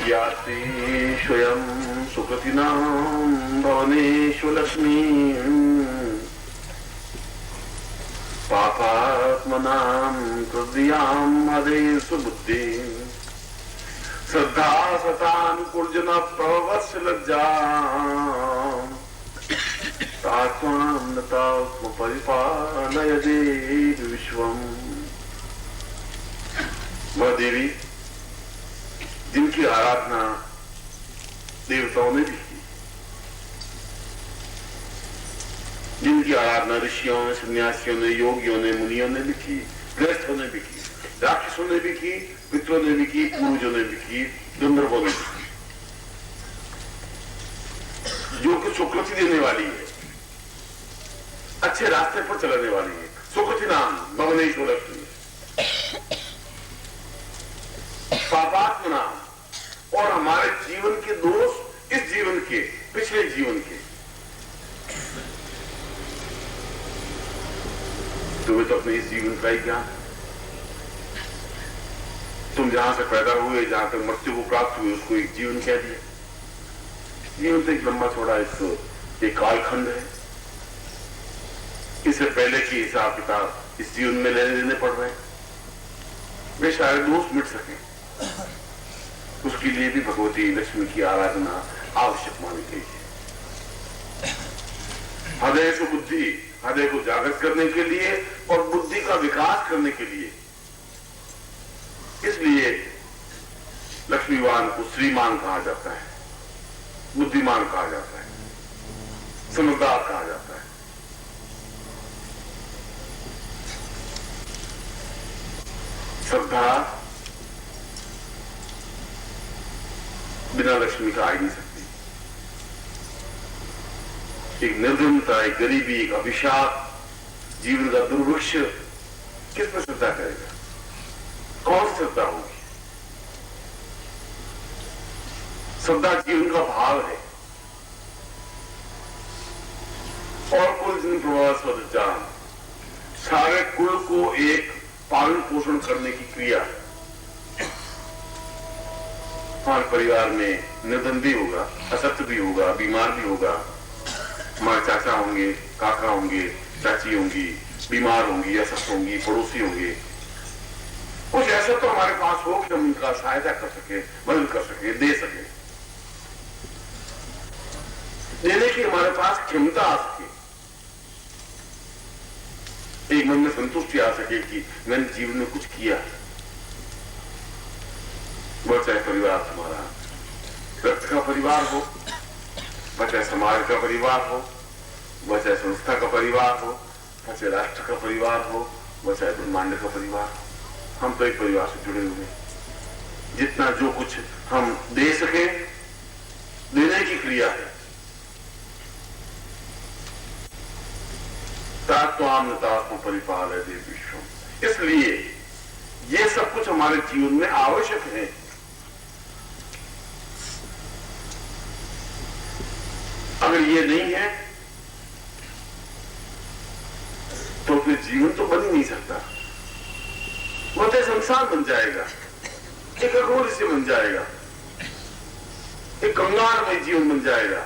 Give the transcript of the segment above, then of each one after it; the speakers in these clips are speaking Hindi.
याति स्वयं सुकृतिनां भवनेषु लक्ष्मीम् पापात्मनां हृदयां हरेषु बुद्धिं श्रद्धा सतानुकूर्जन प्रवत्सलज्जाम् तात्मानतात्म परिपालय देवी विश्वम्। वह देवी जिनकी आराधना देवताओं ने भी की, जिनकी आराधना ऋषियों ने, सन्यासियों ने, योगियों ने, मुनियों ने भी की, गृहस्थों ने भी की, राक्षसों ने भी की, पितरों ने भी की, पूर्वजों ने भी की, गंधर्वों ने भी की, जो कि सुकृति देने वाली है, अच्छे रास्ते पर चलाने वाली है। सुकृति नाम भवनेश्वर लक्ष्मी, पापात्म नाम, और हमारे जीवन के दोष, इस जीवन के, पिछले जीवन के। तुम्हें तो अपने इस जीवन का ही ज्ञान, तुम जहां से पैदा हुए, जहां तक मृत्यु को प्राप्त हुए, उसको एक जीवन कह दिया। जीवन तो एक लंबा थोड़ा एक कालखंड है। इससे पहले की हिसाब किताब इस जीवन में लेने देने पड़ रहे हैं। वे शायद दोष मिट सके, उसके लिए भी भगवती लक्ष्मी की आराधना आवश्यक मानी गई है। हृदय को बुद्धि, हृदय को जागृत करने के लिए और बुद्धि का विकास करने के लिए, इसलिए लक्ष्मीवान को श्रीमान कहा जाता है, बुद्धिमान कहा जाता है, समझदार कहा जाता है। श्रद्धा बिना लक्ष्मी का आ ही नहीं सकती। एक निर्धनता, एक गरीबी, एक अभिशाप, जीवन का दुर्भिक्ष, किस पर श्रद्धा करेगा? कौन श्रद्धा होगी? श्रद्धा जीवन का भाव है। और कुल जिन प्रभाव स्वजान, सारे कुल को एक पालन पोषण करने की क्रिया। हमारे परिवार में निर्धन भी होगा, असत्य भी होगा, बीमार भी होगा, हमारे चाचा होंगे, काका होंगे, चाची होंगी, बीमार होंगी, असत्य होंगी, पड़ोसी होंगे। कुछ ऐसा तो हमारे पास हो कि हम उनका सहायता कर सके, मदद कर सके, दे सके, देने की हमारे पास क्षमता आ सके, एक मन में संतुष्टि आ सके कि मैंने जीवन में कुछ किया। वह चाहे परिवार तुम्हारा रक्त का परिवार हो, वह चाहे समाज का परिवार हो, वह चाहे संस्था का परिवार हो, वह चाहे राष्ट्र का परिवार हो, वह चाहे ब्रह्मांड का परिवार हो, हम तो एक परिवार से जुड़े हुए हैं। जितना जो कुछ हम दे सके, देने की क्रिया है। तात्मात्म परिपाल है देव विश्व। इसलिए ये सब कुछ हमारे जीवन में आवश्यक है। अगर ये नहीं है तो फिर जीवन तो बन ही नहीं सकता। वो तो संसार बन जाएगा, एक अघोर से बन जाएगा, एक कंगालमय जीवन बन जाएगा,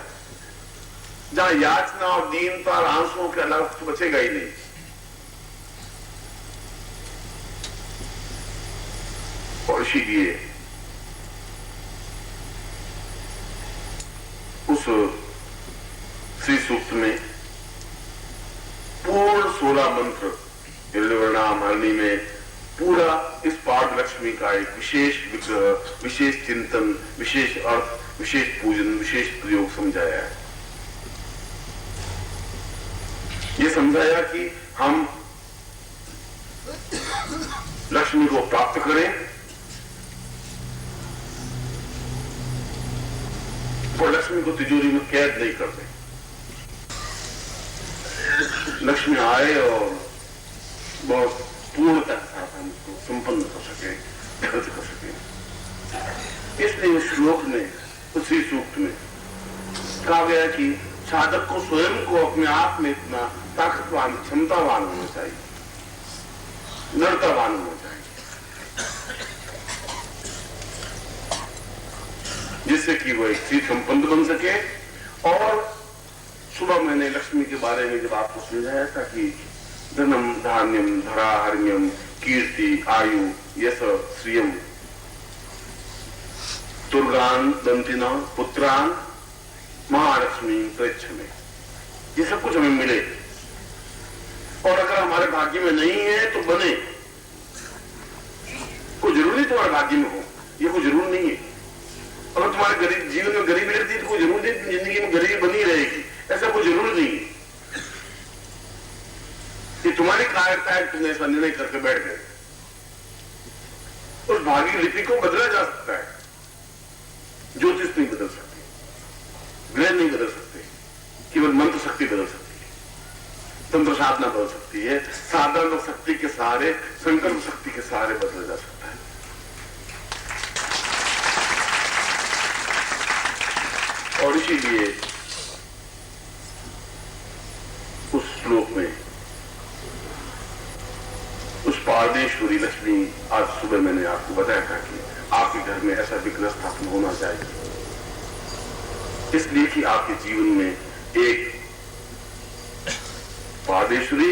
जहां याचना और दीनता और आंसुओं के अलावा कुछ बचेगा ही नहीं। और इसीलिए उस श्री सूक्त में पूर्ण 16 मंत्र हिरण्यवर्णाम हरणी में पूरा इस पाद लक्ष्मी का एक विशेष विग्रह, विशेष चिंतन, विशेष अर्थ, विशेष पूजन, विशेष प्रयोग समझाया है। ये समझाया कि हम लक्ष्मी को प्राप्त करें और लक्ष्मी को तिजोरी में कैद नहीं करते। लक्ष्मी आए और बहुत पूर्णता के साथ हम उसको संपन्न कर सके, खर्च कर सके। इसलिए उस श्लोक में, उसी सूक्त में कहा गया कि साधक को स्वयं को अपने आप में इतना ताकतवान, क्षमतावान होना चाहिए, नर्तावान होना चाहिए। जिससे कि वो एक स्त्री संपन्न बन सके। और सुबह मैंने लक्ष्मी के बारे में जब आपको समझाया था कि धनम धान्यम धरा हर्म्यम कीर्ति आयु यश श्रियम दुर्गान दंतिना पुत्रान महालक्ष्मी प्रच्छमे, ये सब कुछ हमें मिले। और अगर हमारे भाग्य में नहीं है तो बने। कोई जरूर नहीं तुम्हारे भाग्य में हो, ये कोई जरूर नहीं है। अगर तुम्हारे गरीब जीवन में गरीबी रहती है तो कोई जरूर नहीं जिंदगी में गरीबी बनी रहेगी, ऐसा कोई जरूर नहीं है। ये तुम्हारी कायरता है, तुमने ऐसा निर्णय करके बैठ गए। उस भाग्य लिपि को बदला जा सकता है। ज्योतिष नहीं बदल सकती, ग्रह नहीं बदल सकते, केवल मंत्र शक्ति बदल सकती है, तंत्र साधना बदल सकती है। साधना शक्ति के सहारे, संकल्प शक्ति के सहारे बदला जा सकता है। और इसीलिए उस श्लोक में उस पारदेश्वरी लक्ष्मी, आज सुबह मैंने आपको बताया था कि आपके घर में ऐसा विग्रह स्थापन होना चाहिए, इसलिए कि आपके जीवन में एक पारदेश्वरी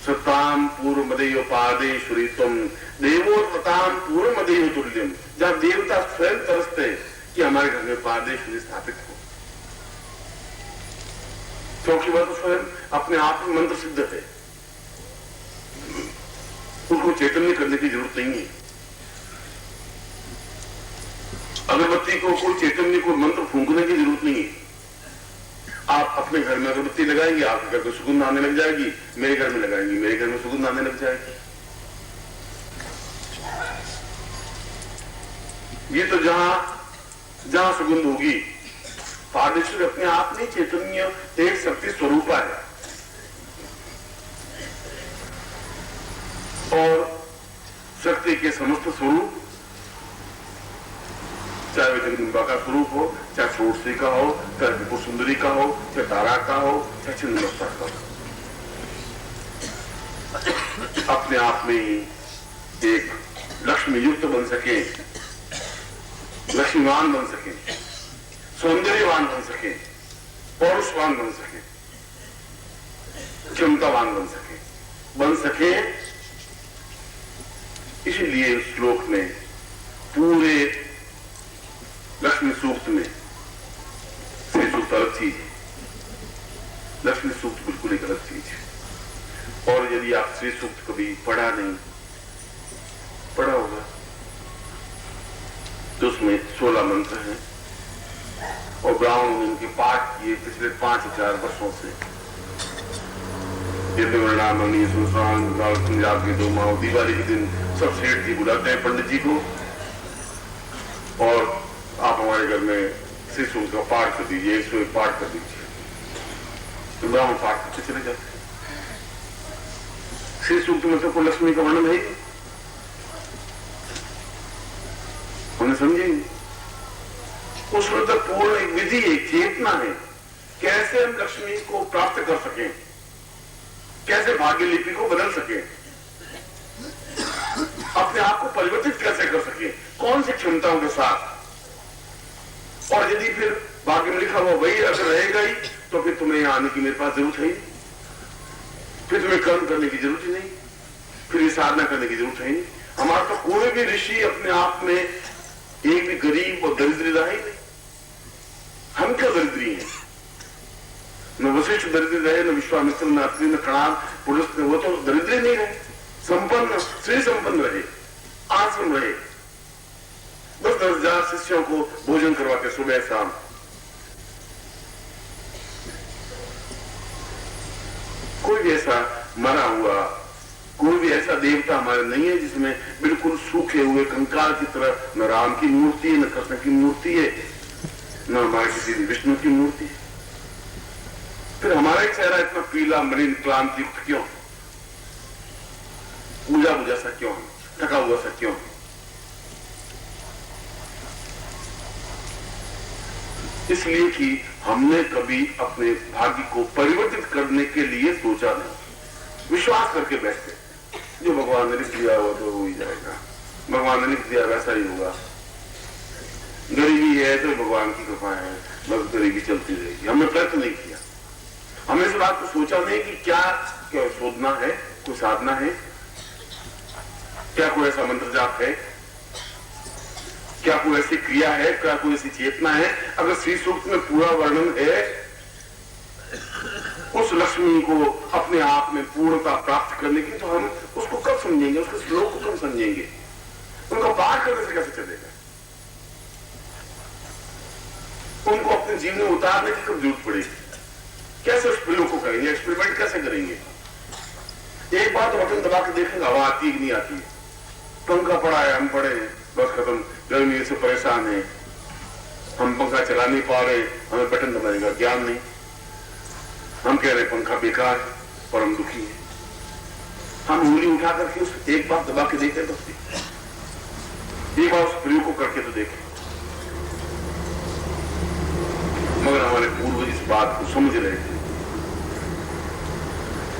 सताम पूर्व मदेय पारदेश्वरी तुम देवोत्ताम पूर्व मदेय तुल्यम, जब देवता स्वयं तरसते कि हमारे घर में पारदेश्वरी स्थापित हो, क्योंकि वह तो स्वयं अपने आप में मंत्र सिद्ध है, उनको चैतन्य करने की जरूरत नहीं है। अगरबत्ती को कोई चैतन्य को मंत्र फूंकने की जरूरत नहीं है। आप अपने घर में अगरबत्ती लगाएंगे, आपके घर में सुगंध आने लग जाएगी, मेरे घर में लगाएंगे, मेरे घर में सुगंध आने लग जाएगी। ये तो जहां सुगंध होगी, पारदेश्वरी अपने आप में चैतन्य एक शक्ति स्वरूपा है। और शक्ति के समस्त स्वरूप, चाहे वह जगदम्बा का स्वरूप हो, चाहे षोडशी का हो, चाहे त्रिपुर सुंदरी का हो, चाहे तारा का हो, चाहे छिन्नमस्ता का हो, अपने आप में ही एक लक्ष्मी युक्त बन सके, लक्ष्मीवान बन सके, सौंदर्यवान बन सके, पौरुषवान बन सके, क्षमतावान बन सके। इसीलिए उस श्लोक में, पूरे लक्ष्मी सूक्त में, श्री सूक्त अलग चीज है, लक्ष्मी सूक्त बिल्कुल एक अलग चीज है। और यदि आप श्री सूक्त कभी पढ़ा होगा तो उसमें 16 मंत्र हैं और ब्राह्मण ने उनके पाठ किए पिछले 5,000 वर्षों से। पंजाब के 2 माह दिवाली के दिन सब सेठ जी बुलाते हैं पंडित जी को, और आप हमारे घर में श्री सूक्त का पाठ कर दीजिए, 101 पाठ कर दीजिए, तो ब्राह्मण पाठ करते चले जाते हैं। श्री सूक्त में तो कोई लक्ष्मी का वर्णन है, हमने समझे। उसमें तो पूर्ण एक विधि, एक चेतना है, कैसे हम लक्ष्मी को प्राप्त कर सकें, कैसे भाग्य लिपि को बदल सके, अपने आप को परिवर्तित कैसे कर सके, कौन सी क्षमताओं के साथ। और यदि फिर भाग्य में लिखा हुआ वही अगर रहेगा ही, तो फिर तुम्हें यहां आने की मेरे पास जरूरत है, फिर तुम्हें कर्म करने की जरूरत ही नहीं, फिर ये साधना करने की जरूरत है नहीं। हमारा तो कोई भी ऋषि अपने आप में एक भी गरीब और दरिद्री रहा ही नहीं। हम क्यों दरिद्री हैं? न वशिष्ठ दरिद्र रहे, न विश्वामित्र, न अत्रि, न कणाद, पुरुष, वो तो दरिद्र नहीं रहे, संपन्न, श्री संपन्न रहे, आश्रम रहे, 10,000 शिष्यों को भोजन करवाते सुबह शाम। कोई भी ऐसा मरा हुआ, कोई भी ऐसा देवता हमारे नहीं है जिसमें बिल्कुल सूखे हुए कंकाल की तरह न राम की मूर्ति है, न कृष्ण की मूर्ति है, न हमारे किसी विष्णु की मूर्ति है। फिर हमारा एक चेहरा इतना पीला मलिन क्लांति युक्त क्यों, बुझा सा क्यों, थका हुआ सा क्यों? इसलिए कि हमने कभी अपने भाग्य को परिवर्तित करने के लिए सोचा नहीं, विश्वास करके बैठते, जो भगवान ने लिख दिया वो तो हो ही जाएगा, भगवान ने लिख दिया वैसा ही होगा। गरीबी है तो भगवान की कृपा है, बस गरीबी चलती रहेगी। हमने प्रयत्न नहीं किया, हमने इस बात को सोचा नहीं कि क्या क्या शोधना है, कोई साधना है, क्या कोई ऐसा मंत्र जाप है, क्या कोई ऐसी क्रिया है, क्या कोई ऐसी चेतना है। अगर श्री सूक्त में पूरा वर्णन है उस लक्ष्मी को अपने आप में पूर्णता प्राप्त करने की, तो हम उसको कब समझेंगे, उसके श्लोक को कब समझेंगे, उनका पाठ करने से कैसे चलेगा, उनको अपने जीवन में उतारने की कब जरूरत पड़ेगी, कैसे उस प्रयोग को करेंगे, एक्सपेरिमेंट कैसे करेंगे। एक बात बटन दबा के देखेंगे हवा आती है कि नहीं आती है, पंखा पड़ा है, हम पड़े बस खत्म, गर्मी से परेशान है, हम पंखा चला नहीं पा रहे, हमें बटन दबाने का ज्ञान नहीं, हम कह रहे पंखा बेकार है, पर हम दुखी है। हम उंगली उठा करके उस एक बार दबा के देखें तो एक बार उस प्रयोग को करके तो देखें। मगर हमारे पूर्वज इस बात को समझ रहे थे,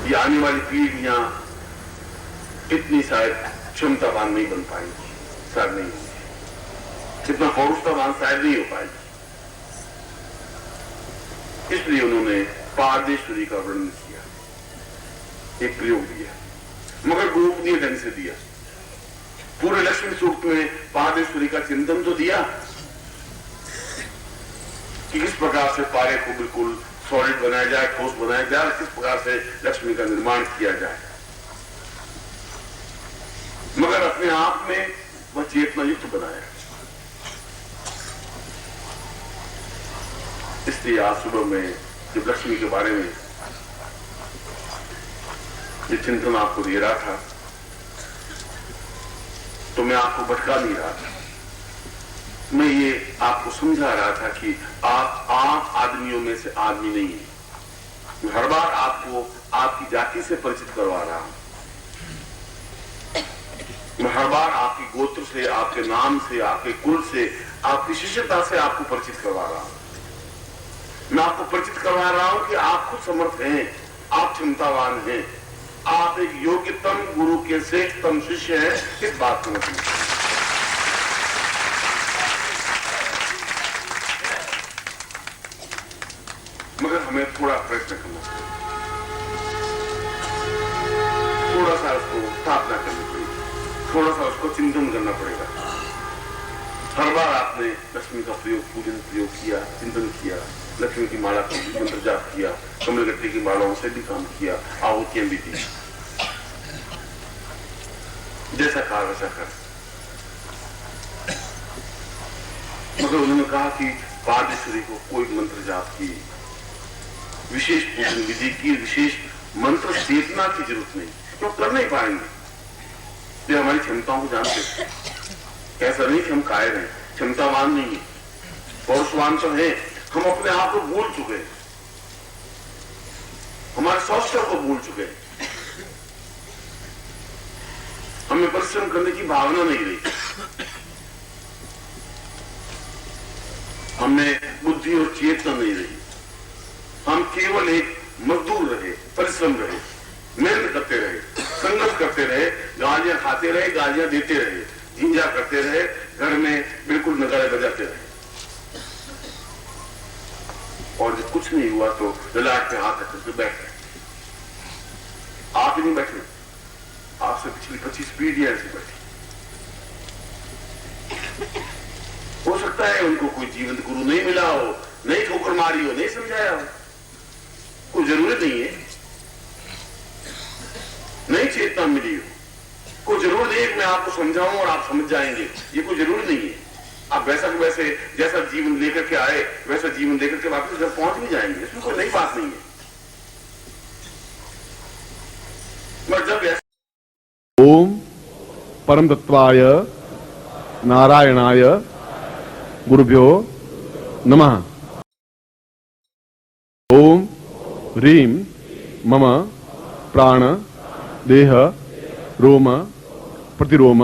ये आने वाली पीढ़ियां इतनी शायद क्षमतावान नहीं बन पाएंगी, शायद नहीं होगी, इतना पौरुषतावान शायद नहीं हो पाएगी। इसलिए उन्होंने पारदेश्वरी का वर्णन किया, एक प्रयोग दिया, मगर गोपनीय ढंग से दिया। पूरे लक्ष्मी सूक्त में पारदेश्वरी का चिंतन तो दिया कि किस प्रकार से पारे को बिल्कुल सॉलिड बनाया जाए, ठोस बनाया जाए, किस प्रकार से लक्ष्मी का निर्माण किया जाए, मगर अपने आप में वह चेतना युक्त बनाया। इसलिए आज सुबह में जब लक्ष्मी के बारे में ये चिंतन आपको दे रहा था, तो मैं आपको भटका नहीं रहा था, मैं ये आपको समझा रहा था कि आप आदमियों में से आदमी नहीं है। मैं हर बार आपको आपकी जाति से परिचित करवा रहा हूं, मैं हर बार आपकी गोत्र से, आपके नाम से, आपके कुल से, आपकी शिष्यता से आपको परिचित करवा रहा हूं। मैं आपको परिचित करवा रहा हूं कि आप खुद समर्थ हैं, आप क्षमतावान हैं, आप एक योग्यतम गुरु के श्रेष्ठतम शिष्य हैं, इस बात को समझें। मगर हमें थोड़ा प्रयत्न करना पड़ेगा, थोड़ा सा उसको स्थापना करनी पड़ेगी, थोड़ा सा उसको चिंतन करना पड़ेगा। हर बार आपने लक्ष्मी का पूजन प्रयोग किया, चिंतन किया, लक्ष्मी की माला का मंत्र जाप किया, कमलगट्टी की मालाओं से भी काम किया, आहुतियां भी दी, जैसा कहा वैसा कर। मगर उन्होंने कहा कि पारदेश्वरी को कोई मंत्र जाप की, विशेष पूजन विधि की, विशेष मंत्र चेतना की जरूरत नहीं, तो कर नहीं पाएंगे। ये हमारी क्षमताओं को जानते, ऐसा नहीं कि हम कायर हैं, क्षमतावान नहीं है, पौरुषवान तो है, हम अपने आप को भूल चुके हैं, हमारे स्वास्थ्य को भूल चुके हैं, हमें परिश्रम करने की भावना नहीं रही, हमें बुद्धि और चेतना नहीं रही, हम केवल एक मजदूर रहे, परिश्रम रहे, मेहनत करते रहे, संघर्ष करते रहे, गालियां खाते रहे, गालियां देते रहे, झिंझा करते रहे, घर में बिल्कुल नगाड़े बजाते रहे, और जब कुछ नहीं हुआ तो ललाट पे हाथ रख करके बैठ गए। आप ही नहीं बैठे, आपसे पिछली 25 पीढ़ियां ऐसी बैठी। हो सकता है उनको कोई जीवंत गुरु नहीं मिला हो, नहीं ठोकर मारी हो, नहीं समझाया हो, कोई जरूरत नहीं है, नहीं चेतना मिली हो, कोई जरूरत नहीं है कि मैं आपको समझाऊं और आप समझ जाएंगे, ये कोई जरूरत नहीं है। आप वैसा कि वैसे जैसा जीवन लेकर के आए वैसा जीवन लेकर के वापस घर पहुंच भी जाएंगे, इसमें कोई नई बात नहीं है। मगर जब ओम परम तत्वाय नारायणाय गुरुभ्यो नमः। ओम ह्रीं मम प्राण देह रोम प्रतिरोम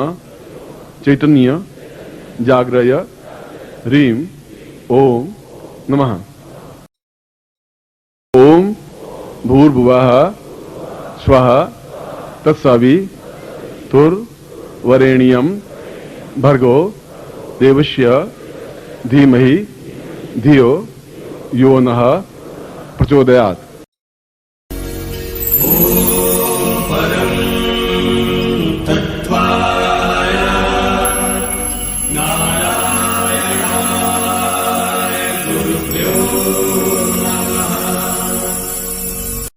चैतन्य जाग्रय ह्रीं ओम नमः। ओम भूर्भुवः स्वः तत्सवितुर्वरेण्यं भर्गो देवस्य धीमहि धियो यो नः प्रचोदयात्।